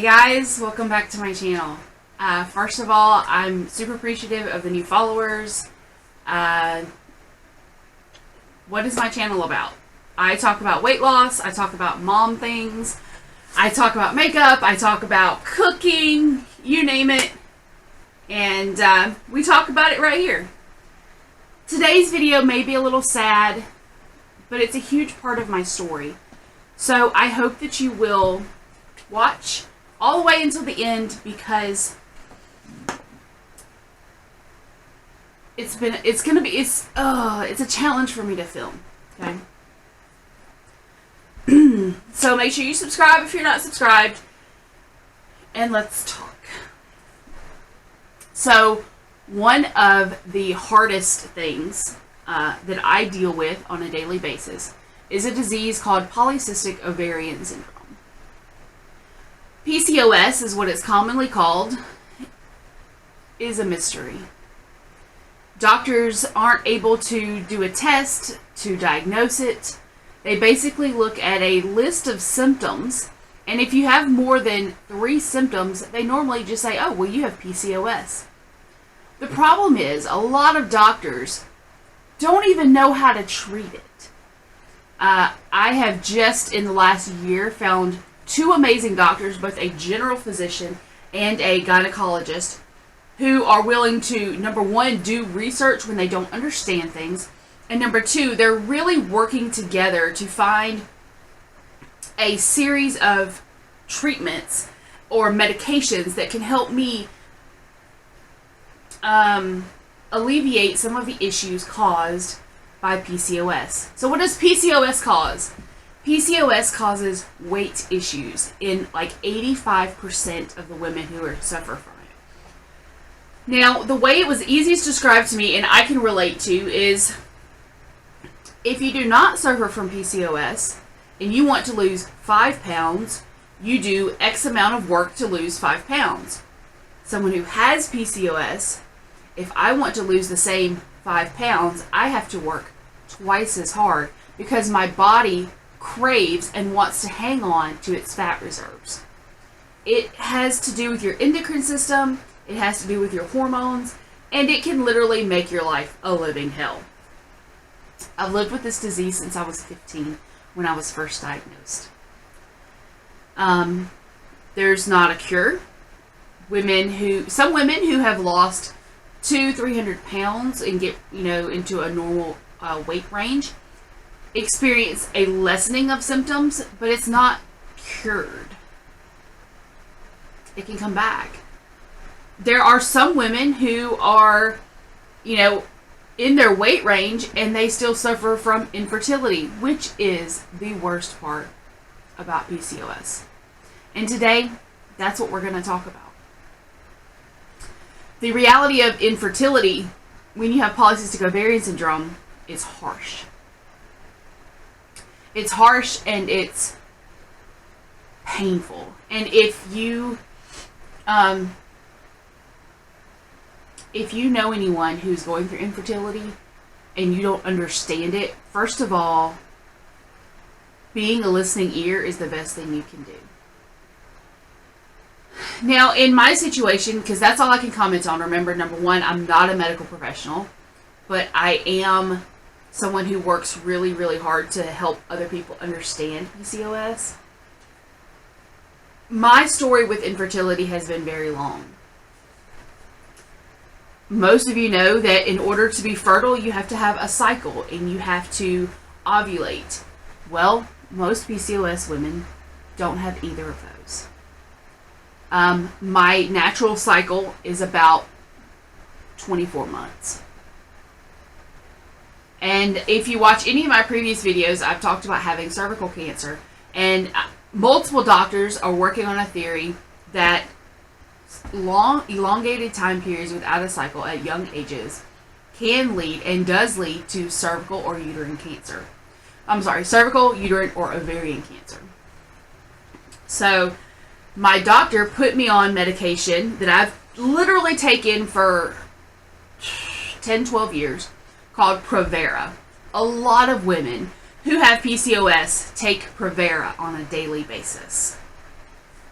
guys, welcome back to my channel. First of all, I'm super appreciative of the new followers. What is my channel about? I talk about weight loss, I talk about mom things, I talk about makeup, I talk about cooking, you name it, and we talk about it right here. Today's video may be a little sad, but it's a huge part of my story. So I hope that you will watch all the way until the end, because it's a challenge for me to film. Okay. So make sure you subscribe if you're not subscribed, and let's talk. So one of the hardest things that I deal with on a daily basis is a disease called polycystic ovarian syndrome. PCOS is what it's commonly called, is a mystery. Doctors aren't able to do a test to diagnose it. They basically look at a list of symptoms, and if you have more than 3 symptoms, they normally just say, oh, well, you have PCOS. The problem is, a lot of doctors don't even know how to treat it. I have just in the last year found 2 amazing doctors, both a general physician and a gynecologist, who are willing to, number 1, do research when they don't understand things, and number 2, they're really working together to find a series of treatments or medications that can help me alleviate some of the issues caused by PCOS. So what does PCOS cause? PCOS causes weight issues in like 85% of the women who suffer from it. Now, the way it was easiest described to me, and I can relate to, is if you do not suffer from PCOS and you want to lose 5 pounds, you do X amount of work to lose 5 pounds. Someone who has PCOS, if I want to lose the same 5 pounds, I have to work twice as hard because my body craves and wants to hang on to its fat reserves. It has to do with your endocrine system, it has to do with your hormones, and it can literally make your life a living hell. I've lived with this disease since I was 15, when I was first diagnosed. There's not a cure. Some women who have lost 200-300 pounds and get into a normal weight range experience a lessening of symptoms, but it's not cured. It can come back. There are some women who are, in their weight range and they still suffer from infertility, which is the worst part about PCOS. And today, that's what we're going to talk about. The reality of infertility when you have polycystic ovarian syndrome is harsh. It's harsh and it's painful. And if you know anyone who's going through infertility and you don't understand it, first of all, being a listening ear is the best thing you can do. Now, in my situation, because that's all I can comment on, remember, number 1, I'm not a medical professional, but I am someone who works really, really hard to help other people understand PCOS. My story with infertility has been very long. Most of you know that in order to be fertile, you have to have a cycle and you have to ovulate. Well, most PCOS women don't have either of those. My natural cycle is about 24 months. And if you watch any of my previous videos, I've talked about having cervical cancer. And multiple doctors are working on a theory that long, elongated time periods without a cycle at young ages can lead and does lead to cervical or uterine cancer. Cervical, uterine, or ovarian cancer. So my doctor put me on medication that I've literally taken for 10-12 years called Provera. A lot of women who have PCOS take Provera on a daily basis.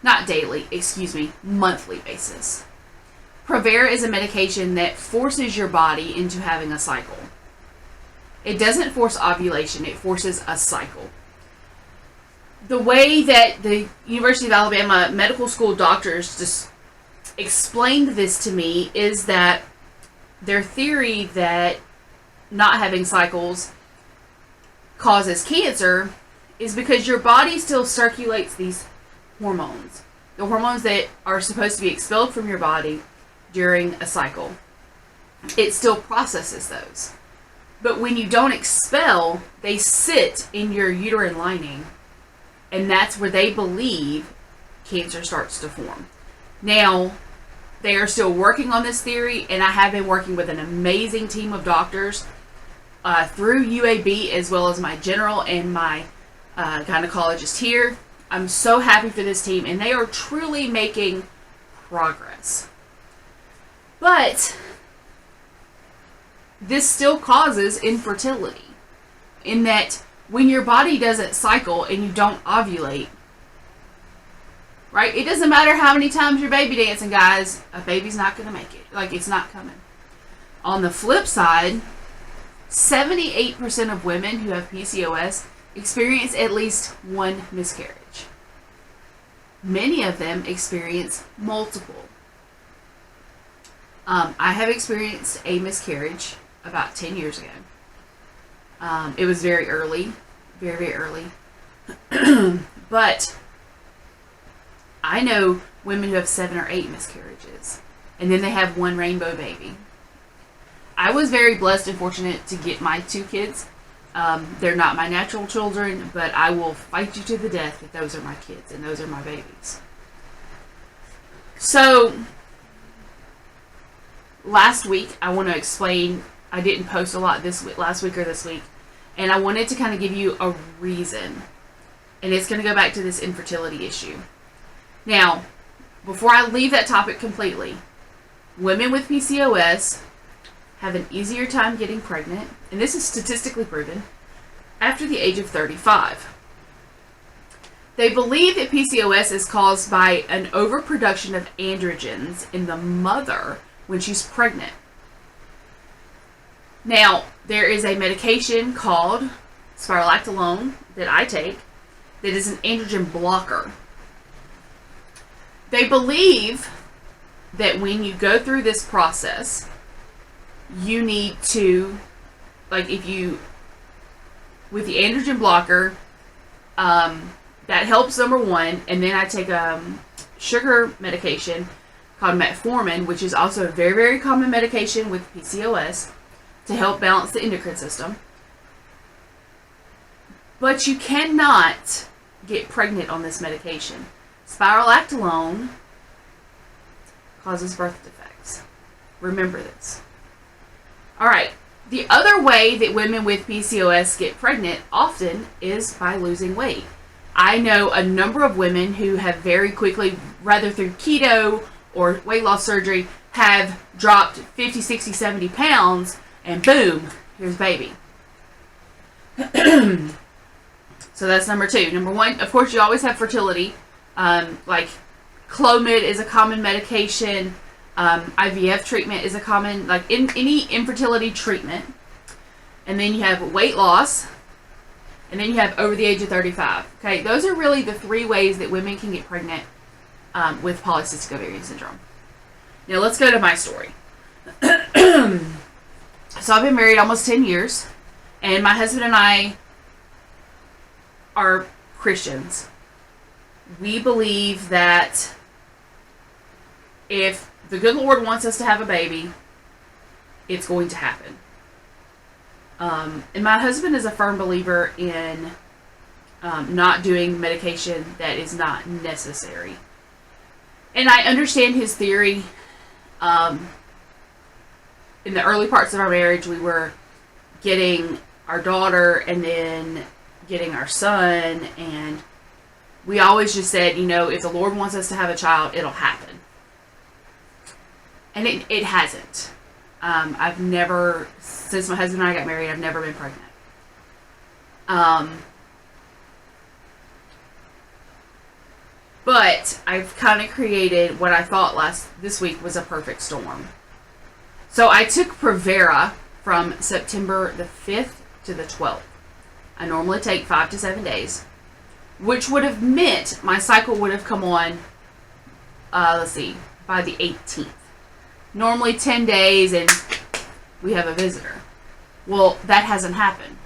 not daily, excuse me, monthly basis. Provera is a medication that forces your body into having a cycle. It doesn't force ovulation, it forces a cycle. The way that the University of Alabama medical school doctors just explained this to me is that their theory that not having cycles causes cancer is because your body still circulates these hormones. The hormones that are supposed to be expelled from your body during a cycle. It still processes those. But when you don't expel, they sit in your uterine lining, and that's where they believe cancer starts to form. Now, they are still working on this theory, and I have been working with an amazing team of doctors through UAB, as well as my general and my gynecologist here. I'm so happy for this team, and they are truly making progress. But this still causes infertility, in that when your body doesn't cycle and you don't ovulate, right? It doesn't matter how many times you're baby dancing, guys. A baby's not going to make it. Like, it's not coming. On the flip side, 78% of women who have PCOS experience at least one miscarriage. Many of them experience multiple. I have experienced a miscarriage about 10 years ago. It was very early, very, very early. But I know women who have 7 or 8 miscarriages, and then they have one rainbow baby. I was very blessed and fortunate to get my 2 kids. They're not my natural children, but I will fight you to the death that those are my kids and those are my babies. So, last week, I want to explain, I didn't post a lot last week or this week, and I wanted to kind of give you a reason. And it's going to go back to this infertility issue. Now, before I leave that topic completely, women with PCOS have an easier time getting pregnant, and this is statistically proven, after the age of 35. They believe that PCOS is caused by an overproduction of androgens in the mother when she's pregnant. Now, there is a medication called spirolactolone that I take that is an androgen blocker. They believe that when you go through this process, you need to, like, with the androgen blocker, that helps, number one, and then I take sugar medication called Metformin, which is also a very, very common medication with PCOS to help balance the endocrine system. But you cannot get pregnant on this medication. Spirolactolone causes birth defects. Remember this. Alright, the other way that women with PCOS get pregnant often is by losing weight. I know a number of women who have very quickly, rather through keto or weight loss surgery, have dropped 50, 60, 70 pounds, and boom, here's baby. So that's number 2. Number 1, of course, you always have fertility. Like Clomid is a common medication. IVF treatment is a common, like in any infertility treatment. And then you have weight loss. And then you have over the age of 35. Okay, those are really the 3 ways that women can get pregnant with polycystic ovarian syndrome. Now let's go to my story. So I've been married almost 10 years. And my husband and I are Christians. We believe that if the good Lord wants us to have a baby, it's going to happen. And my husband is a firm believer in not doing medication that is not necessary. And I understand his theory. In the early parts of our marriage, we were getting our daughter and then getting our son, and we always just said, you know, if the Lord wants us to have a child, it'll happen. And it hasn't. I've never, since my husband and I got married, I've never been pregnant. But I've kind of created what I thought this week was a perfect storm. So I took Provera from September the 5th to the 12th. I normally take 5 to 7 days, which would have meant my cycle would have come on, by the 18th. Normally 10 days and we have a visitor. Well, that hasn't happened.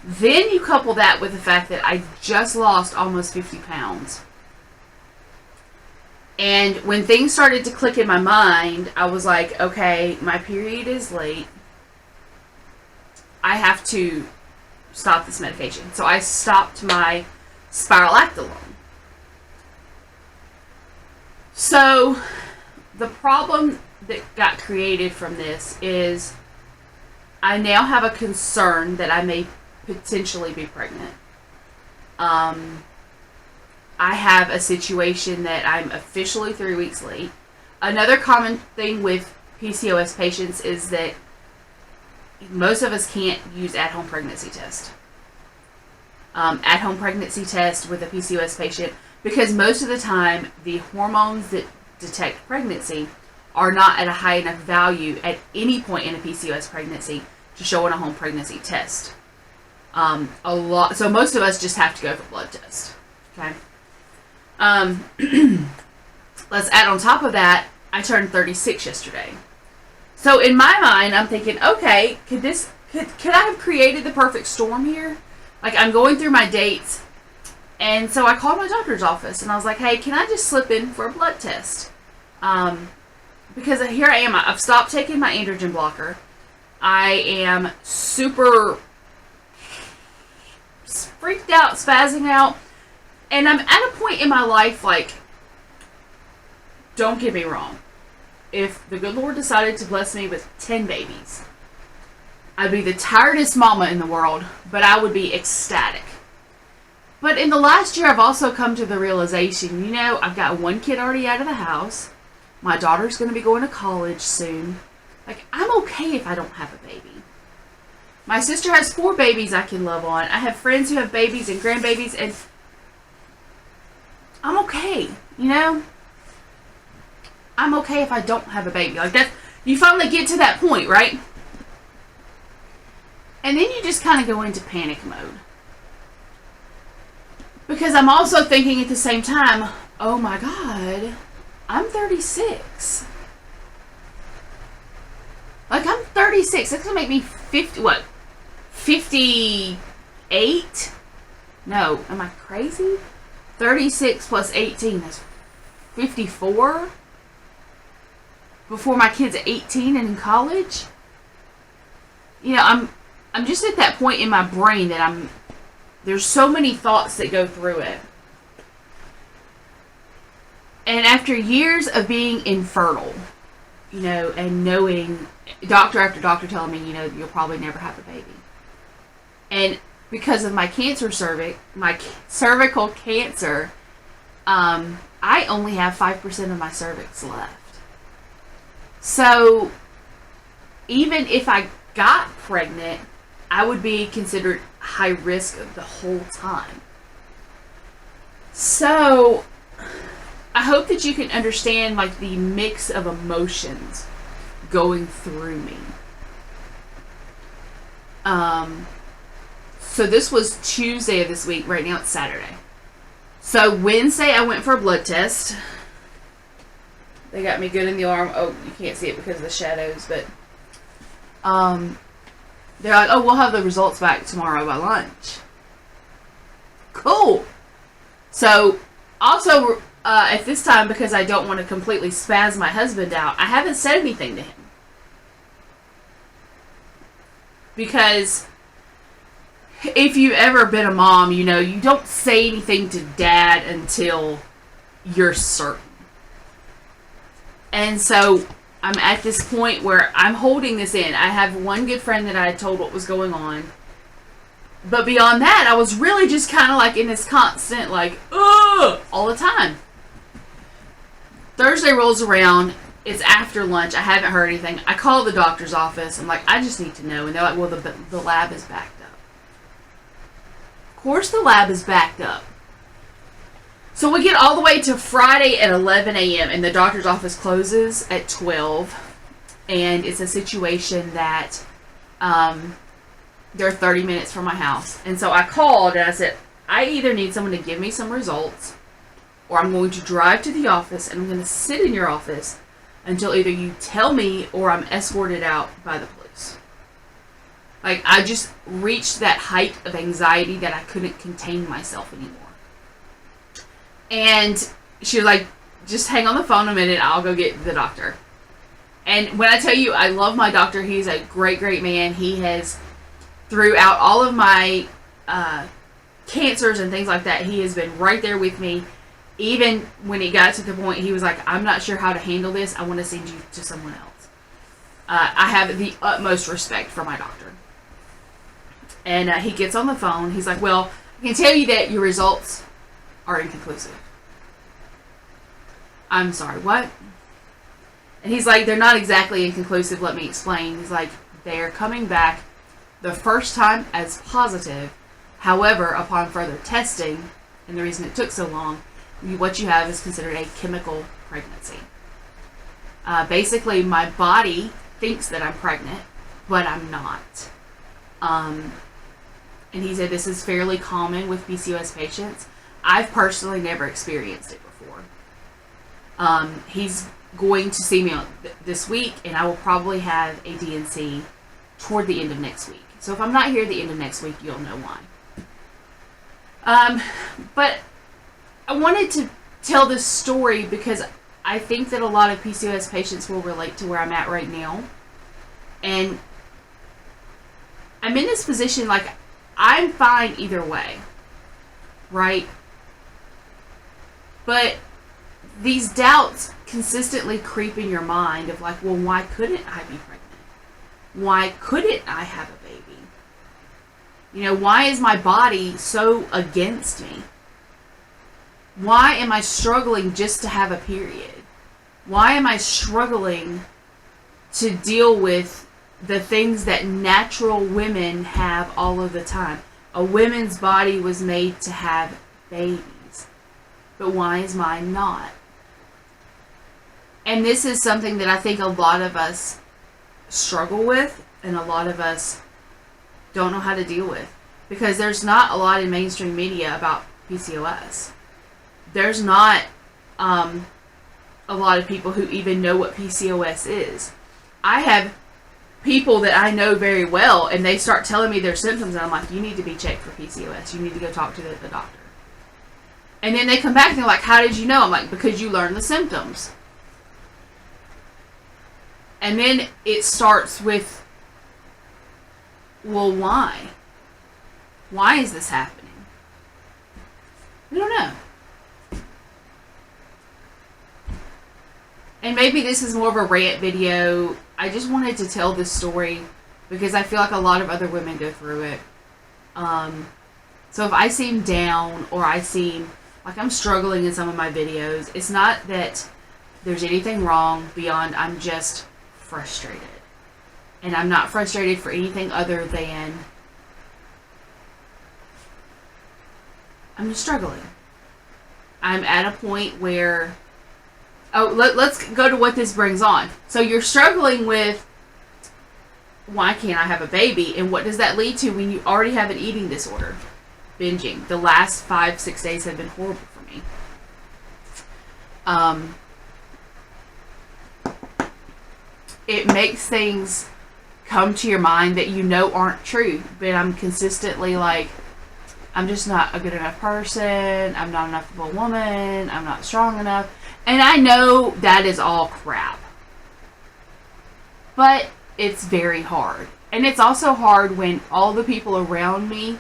Then you couple that with the fact that I just lost almost 50 pounds. And when things started to click in my mind, I was like, okay, my period is late. I have to stop this medication. So I stopped my spiralactolone. So the problem that got created from this is I now have a concern that I may potentially be pregnant. I have a situation that I'm officially 3 weeks late. Another common thing with PCOS patients is that most of us can't use at-home pregnancy test. At-home pregnancy test with a PCOS patient, because most of the time the hormones that detect pregnancy are not at a high enough value at any point in a PCOS pregnancy to show on a home pregnancy test. So most of us just have to go for blood test. Okay. Let's add on top of that, I turned 36 yesterday. So in my mind, I'm thinking, okay, could I have created the perfect storm here? Like, I'm going through my dates, and so I called my doctor's office, and I was like, hey, can I just slip in for a blood test? Because here I am, I've stopped taking my androgen blocker. I am super freaked out, spazzing out, and I'm at a point in my life, like, don't get me wrong, if the good Lord decided to bless me with 10 babies, I'd be the tiredest mama in the world, but I would be ecstatic. But in the last year, I've also come to the realization, I've got one kid already out of the house. My daughter's going to be going to college soon. Like, I'm okay if I don't have a baby. My sister has 4 babies I can love on. I have friends who have babies and grandbabies, and I'm okay, I'm okay if I don't have a baby. Like, that, you finally get to that point, right? And then you just kind of go into panic mode. Because I'm also thinking at the same time, oh my God, I'm 36. Like, I'm 36. That's going to make me 58? No, am I crazy? 36 plus 18, that's 54? Before my kid's 18 and in college? I'm just at that point in my brain that there's so many thoughts that go through it. And after years of being infertile, and knowing doctor after doctor telling me, you'll probably never have a baby. And because of my my cervical cancer, I only have 5% of my cervix left. So even if I got pregnant, I would be considered high risk the whole time. So I hope that you can understand, like, the mix of emotions going through me. So this was Tuesday of this week. Right now it's Saturday. So Wednesday I went for a blood test. They got me good in the arm. Oh, you can't see it because of the shadows, but they're like, oh, we'll have the results back tomorrow by lunch. Cool. So also at this time, because I don't want to completely spaz my husband out, I haven't said anything to him. Because if you've ever been a mom, you don't say anything to dad until you're certain. And so I'm at this point where I'm holding this in. I have one good friend that I had told what was going on. But beyond that, I was really just kind of like in this constant, like, ugh, all the time. Thursday rolls around. It's after lunch. I haven't heard anything. I call the doctor's office. I'm like, I just need to know. And they're like, well, the lab is backed up. Of course the lab is backed up. So we get all the way to Friday at 11 a.m. and the doctor's office closes at 12. And it's a situation that they're 30 minutes from my house. And so I called and I said, I either need someone to give me some results, or I'm going to drive to the office and I'm going to sit in your office until either you tell me or I'm escorted out by the police. Like, I just reached that height of anxiety that I couldn't contain myself anymore. And she was like, just hang on the phone a minute, I'll go get the doctor. And when I tell you, I love my doctor. He's a great, great man. He has, throughout all of my cancers and things like that, he has been right there with me. Even when it got to the point, he was like, I'm not sure how to handle this. I want to send you to someone else. I have the utmost respect for my doctor. And he gets on the phone. He's like, well, I can tell you that your results are inconclusive. I'm sorry, what? And he's like, they're not exactly inconclusive. Let me explain. He's like, they're coming back the first time as positive. However, upon further testing, and the reason it took so long, what you have is considered a chemical pregnancy. Basically, my body thinks that I'm pregnant, but I'm not. And he said this is fairly common with PCOS patients. I've personally never experienced it before. He's going to see me this week, and I will probably have a DNC toward the end of next week. So if I'm not here at the end of next week, you'll know why. But I wanted to tell this story because I think that a lot of PCOS patients will relate to where I'm at right now. And I'm in this position, like, I'm fine either way, right? But these doubts consistently creep in your mind of like, well, why couldn't I be pregnant? Why couldn't I have a baby? You know, why is my body so against me? Why am I struggling just to have a period? Why am I struggling to deal with the things that natural women have all of the time? A woman's body was made to have babies. But why is mine not? And this is something that I think a lot of us struggle with, and a lot of us don't know how to deal with. Because there's not a lot in mainstream media about PCOS. There's not a lot of people who even know what PCOS is. I have people that I know very well, and they start telling me their symptoms, and I'm like, you need to be checked for PCOS. You need to go talk to the doctor. And then they come back and they're like, how did you know? I'm like, because you learned the symptoms. And then it starts with, well, why? Why is this happening? I don't know. And maybe this is more of a rant video. I just wanted to tell this story because I feel like a lot of other women go through it. So if I seem down or I seem like I'm struggling in some of my videos, it's not that there's anything wrong beyond I'm just frustrated. And I'm not frustrated for anything other than I'm just struggling. I'm at a point where, let's go to what this brings on. So you're struggling with, why can't I have a baby? And what does that lead to when you already have an eating disorder? Binging. The last 5-6 days have been horrible for me. It makes things come to your mind that you know aren't true. But I'm consistently like, I'm just not a good enough person. I'm not enough of a woman. I'm not strong enough. And I know that is all crap. But it's very hard. And it's also hard when all the people around me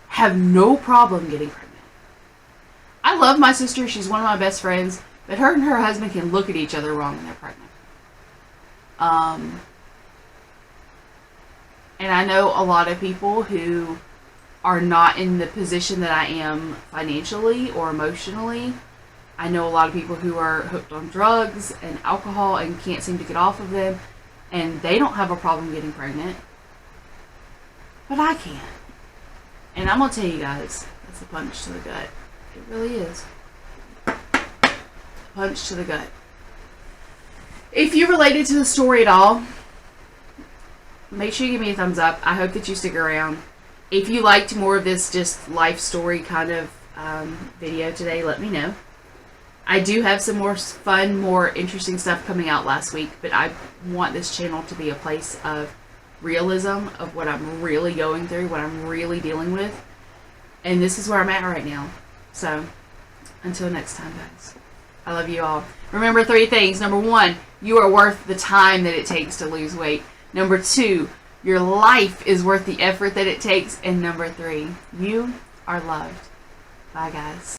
have no problem getting pregnant. I love my sister. She's one of my best friends. But her and her husband can look at each other wrong when they're pregnant. And I know a lot of people who are not in the position that I am financially or emotionally. I know a lot of people who are hooked on drugs and alcohol and can't seem to get off of them. And they don't have a problem getting pregnant. But I can. And I'm going to tell you guys, it's a punch to the gut. It really is. punch to the gut. If you related to the story at all, make sure you give me a thumbs up. I hope that you stick around. If you liked more of this just life story kind of video today, let me know. I do have some more fun, more interesting stuff coming out last week, but I want this channel to be a place of realism of what I'm really going through, what I'm really dealing with. And this is where I'm at right now. So, until next time, guys. I love you all. Remember 3 things. Number 1, you are worth the time that it takes to lose weight. Number 2, your life is worth the effort that it takes. And number 3, you are loved. Bye, guys.